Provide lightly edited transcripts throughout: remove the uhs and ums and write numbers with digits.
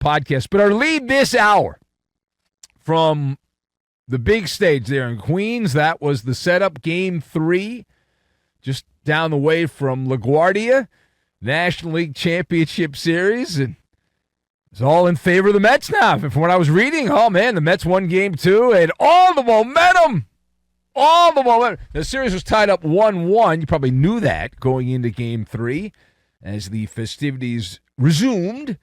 podcast. But our lead this hour from the big stage there in Queens, that was the setup, Game 3, just down the way from LaGuardia, National League Championship Series, and it's all in favor of the Mets now. From what I was reading, oh, man, the Mets won Game 2, and all the momentum. The series was tied up 1-1. You probably knew that going into Game 3 as the festivities resumed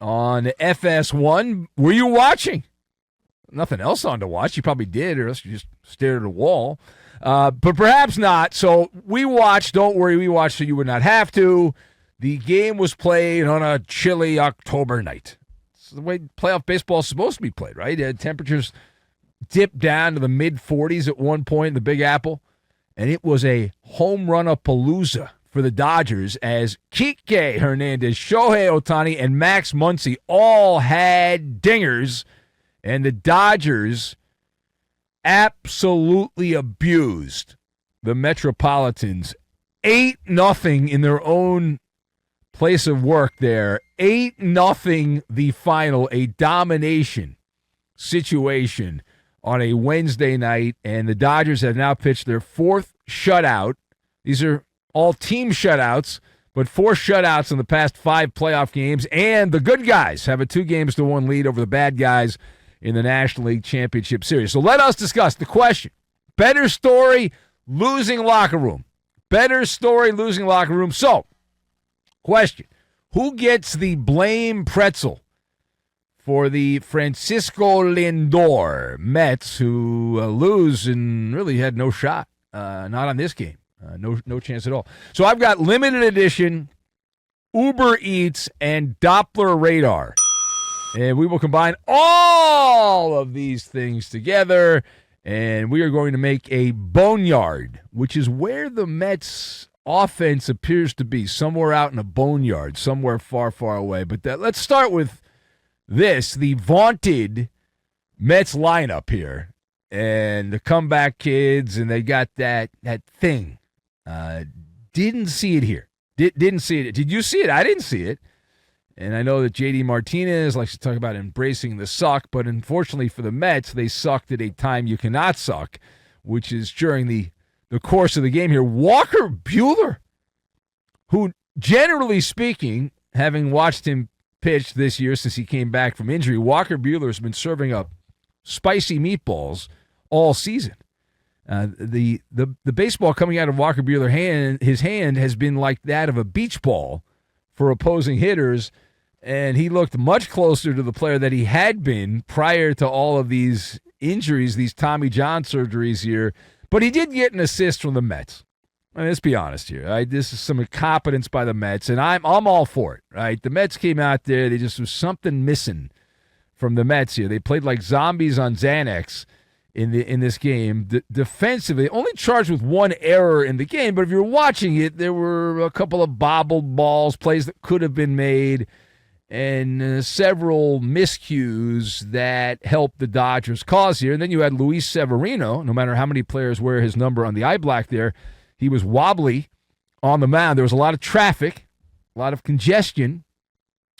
on FS1. Were you watching? Nothing else on to watch. You probably did, or else you just stared at a wall. But perhaps not. So we watched. Don't worry, we watched so you would not have to. The game was played on a chilly October night. It's the way playoff baseball is supposed to be played, right? Temperatures dipped down to the mid-40s at one point in the Big Apple, and it was a home run-a-palooza for the Dodgers as Kike Hernandez, Shohei Ohtani, and Max Muncy all had dingers, and the Dodgers absolutely abused the Metropolitans. 8-0 in their own place of work there. 8-0 the final, a domination situation on a Wednesday night, and the Dodgers have now pitched their fourth shutout. These are all team shutouts, but 4 shutouts in the past 5 playoff games, and the good guys have a 2-1 lead over the bad guys in the National League Championship Series. So let us discuss the question. Better story, losing locker room. Better story, losing locker room. So, question, who gets the blame pretzel for the Francisco Lindor Mets, who lose and really had no shot? Not on this game. No chance at all. So I've got limited edition, Uber Eats, and Doppler radar. And we will combine all of these things together, and we are going to make a boneyard, which is where the Mets offense appears to be, somewhere out in a boneyard, somewhere far, far away. But let's start with this, the vaunted Mets lineup here, and the comeback kids, and they got that thing. Didn't see it here. Didn't see it. Did you see it? I didn't see it. And I know that J.D. Martinez likes to talk about embracing the suck, but unfortunately for the Mets, they sucked at a time you cannot suck, which is during the course of the game here. Walker Buehler, who, generally speaking, having watched him pitch this year since he came back from injury, Walker Buehler has been serving up spicy meatballs all season. The baseball coming out of Walker Buehler's his hand has been like that of a beach ball for opposing hitters, and he looked much closer to the player that he had been prior to all of these injuries, these Tommy John surgeries here. But he did get an assist from the Mets. I mean, let's be honest here. Right? This is some incompetence by the Mets, and I'm all for it. Right? The Mets came out there. They just was something missing from the Mets here. They played like zombies on Xanax in this game. Defensively, only charged with 1 error in the game, but if you're watching it, there were a couple of bobbled balls, plays that could have been made, and several miscues that helped the Dodgers' cause here. And then you had Luis Severino. No matter how many players wear his number on the eye black there, he was wobbly on the mound. There was a lot of traffic, a lot of congestion,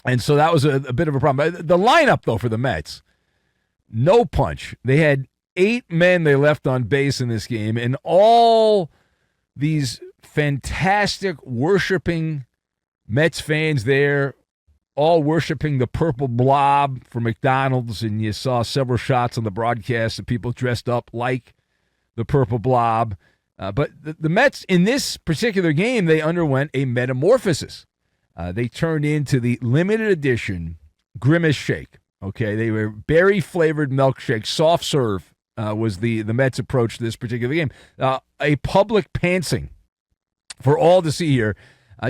and so that was a bit of a problem. The lineup, though, for the Mets, no punch. They had 8 men they left on base in this game, and all these fantastic worshiping Mets fans there, all worshiping the purple blob from McDonald's, and you saw several shots on the broadcast of people dressed up like the purple blob. But the Mets, in this particular game, they underwent a metamorphosis. They turned into the limited edition Grimace Shake. Okay, they were berry-flavored milkshake, soft serve. Was the Mets' approach to this particular game. A public pantsing for all to see here.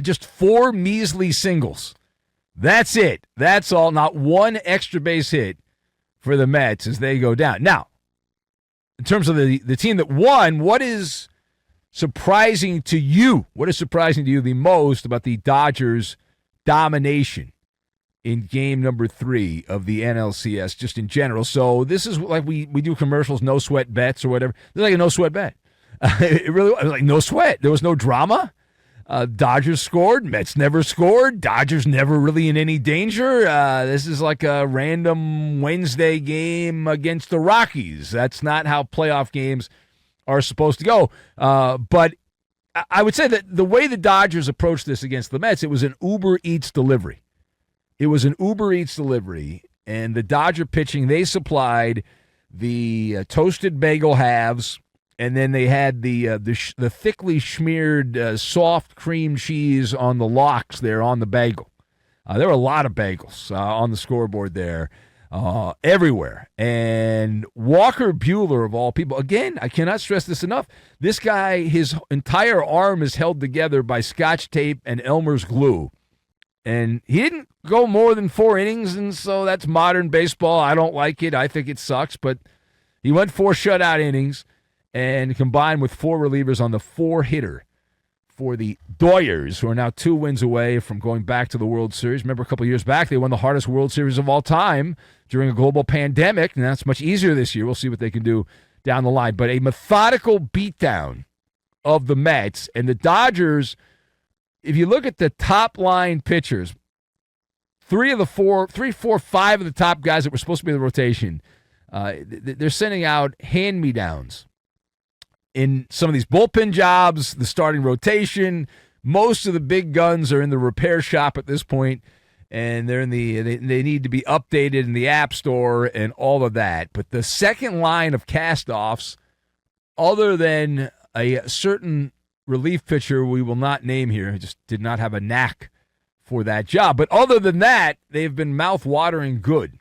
Just 4 measly singles. That's it. That's all. Not one extra base hit for the Mets as they go down. Now, in terms of the team that won, what is surprising to you? What is surprising to you the most about the Dodgers' domination in game number 3 of the NLCS, just in general? So this is like we do commercials, no sweat bets or whatever. This is like a no sweat bet. It really was like no sweat. There was no drama. Dodgers scored. Mets never scored. Dodgers never really in any danger. This is like a random Wednesday game against the Rockies. That's not how playoff games are supposed to go. But I would say that the way the Dodgers approached this against the Mets, it was an Uber Eats delivery. It was an Uber Eats delivery, and the Dodger pitching, they supplied the toasted bagel halves, and then they had the thickly smeared soft cream cheese on the locks there on the bagel. There were a lot of bagels on the scoreboard there, everywhere. And Walker Buehler, of all people, again, I cannot stress this enough. This guy, his entire arm is held together by Scotch tape and Elmer's glue. And he didn't go more than 4 innings, and so that's modern baseball. I don't like it. I think it sucks, but he went 4 shutout innings and combined with 4 relievers on the 4-hitter for the Doyers, who are now 2 wins away from going back to the World Series. Remember, a couple of years back, they won the hardest World Series of all time during a global pandemic, and that's much easier this year. We'll see what they can do down the line. But a methodical beatdown of the Mets, and the Dodgers, if you look at the top-line pitchers, 5 of the top guys that were supposed to be in the rotation, they're sending out hand-me-downs in some of these bullpen jobs, the starting rotation. Most of the big guns are in the repair shop at this point, and they're in they need to be updated in the App Store and all of that. But the second line of cast-offs, other than a certain relief pitcher we will not name here, just did not have a knack for that job. But other than that, they've been mouth-watering good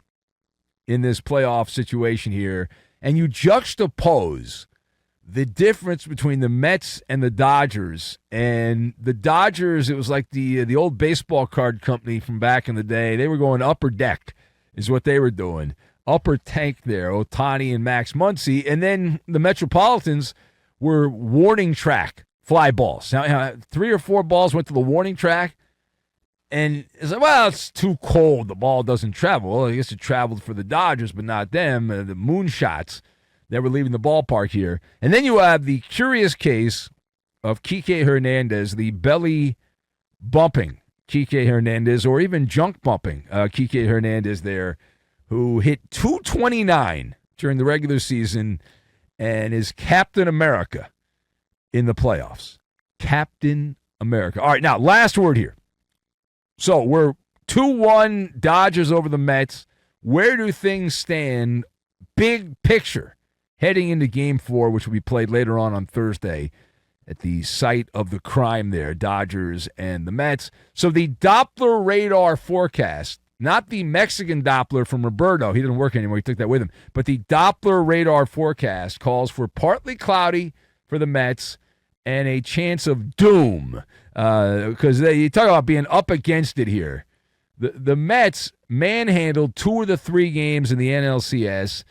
in this playoff situation here. And you juxtapose the difference between the Mets and the Dodgers. And the Dodgers, it was like the old baseball card company from back in the day. They were going upper deck is what they were doing. Upper tank there, Ohtani and Max Muncy. And then the Metropolitans were warning track fly balls. Now, 3 or 4 balls went to the warning track, and it's like, well, it's too cold. The ball doesn't travel. Well, I guess it traveled for the Dodgers, but not them. The moonshots that were leaving the ballpark here. And then you have the curious case of Kike Hernandez, the belly bumping Kike Hernandez, or even junk bumping Kike Hernandez there, who hit .229 during the regular season and is Captain America in the playoffs. Captain America. All right, now, last word here. So we're 2-1 Dodgers over the Mets. Where do things stand, big picture, heading into Game 4, which will be played later on Thursday at the site of the crime there, Dodgers and the Mets. So the Doppler radar forecast, not the Mexican Doppler from Roberto, he didn't work anymore, he took that with him, but the Doppler radar forecast calls for partly cloudy for the Mets and a chance of doom, because you talk about being up against it here. The Mets manhandled 2 of the 3 games in the NLCS,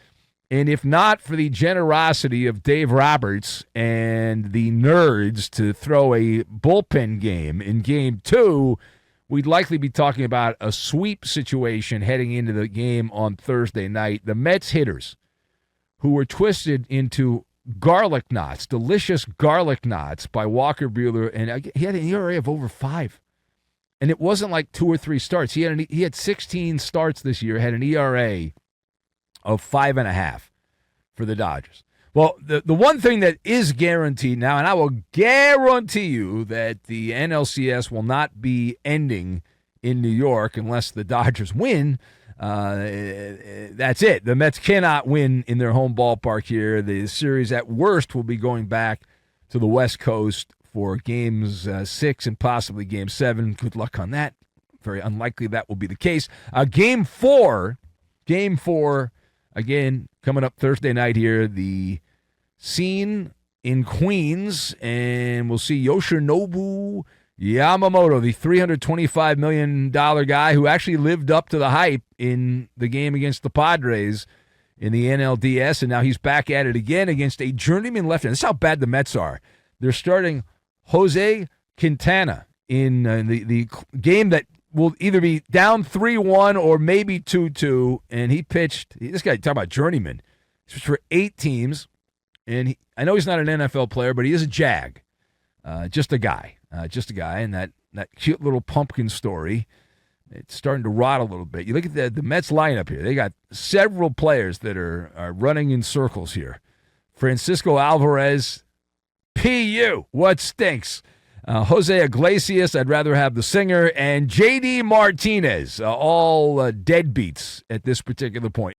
and if not for the generosity of Dave Roberts and the nerds to throw a bullpen game in Game 2, we'd likely be talking about a sweep situation heading into the game on Thursday night. The Mets hitters, who were twisted into garlic knots, delicious garlic knots by Walker Buehler, and he had an ERA of over 5. And it wasn't like 2 or 3 starts. He had 16 starts this year, had an ERA of 5.5 for the Dodgers. Well, the one thing that is guaranteed now, and I will guarantee you that the NLCS will not be ending in New York unless the Dodgers win. That's it. The Mets cannot win in their home ballpark here. The series at worst will be going back to the West Coast for games 6 and possibly game 7. Good luck on that. Very unlikely that will be the case. Game 4, again, coming up Thursday night here, the scene in Queens, and we'll see Yoshinobu Yamamoto, the $325 million guy who actually lived up to the hype in the game against the Padres in the NLDS, and now he's back at it again against a journeyman left-hander. This is how bad the Mets are. They're starting Jose Quintana in the game that will either be down 3-1 or maybe 2-2, and he pitched. This guy, talk about journeyman. He's pitched for 8 teams, and I know he's not an NFL player, but he is a Jag. Just a guy. just a guy, and that cute little pumpkin story, it's starting to rot a little bit. You look at the Mets lineup here. They got several players that are running in circles here. Francisco Alvarez, P.U., what stinks? Jose Iglesias, I'd rather have the singer, and J.D. Martinez, all deadbeats at this particular point.